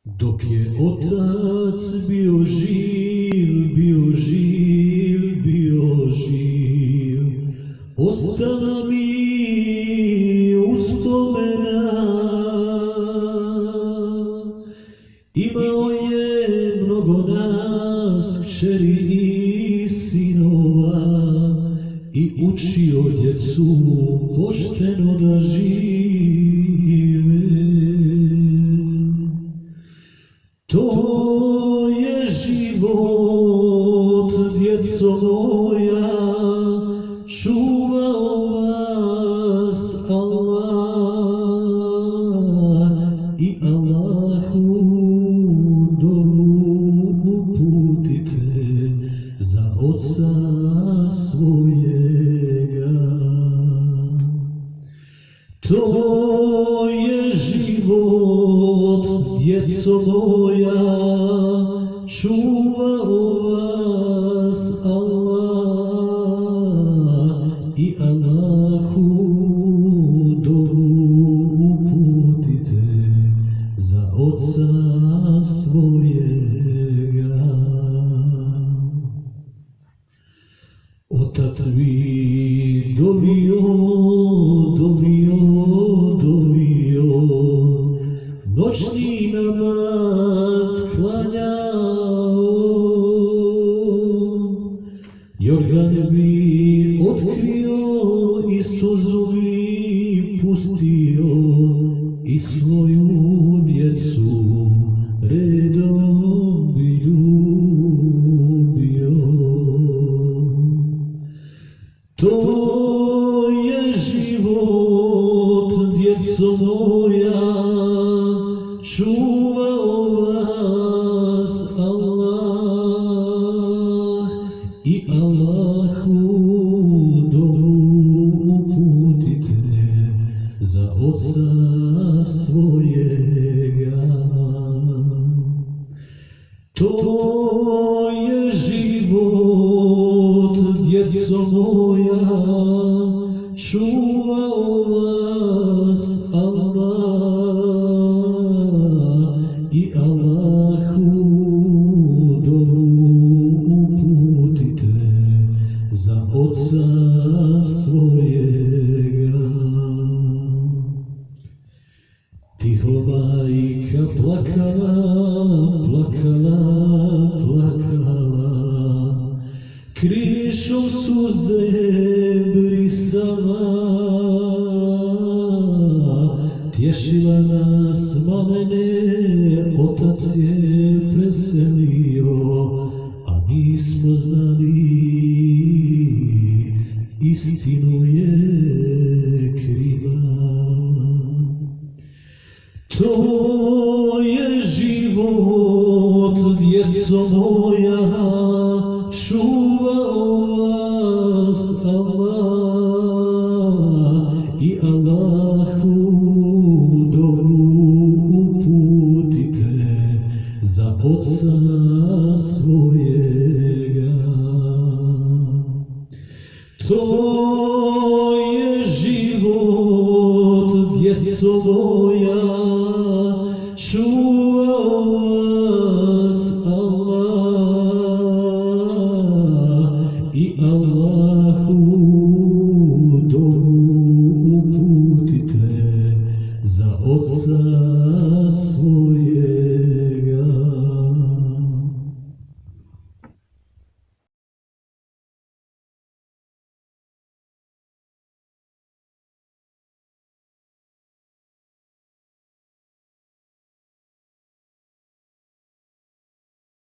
Dok je otac bio živ, ostala mi uspomena. Imao je mnogo nas, kćeri i sinova, i učio djecu pošteno da žive. To je život, djeco moja, čuvao vas Allah, i Allahu dovu uputite za oca svojega. To je život, djeco moja, čuvao vas Allah, i Allahu dovu uputite za oca svojega. Otac mi dovio, noćni namaz klanjao, jorgan bi otkrio i suzu bi pustio, i svoju djecu redom bi ljubio. To je život, djeco moja, čuvao vas Allah, i Allahu dovu uputite za oca svojega. To je život, djeco moja, čuvao vas Allah, i Allahu dovu uputite za oca svojega. Tiho majka plakala, krišom suze brisala, tješila nas malene, otac je preselio, a mi smo znali, istinu je kriva. To je život, djeco moja,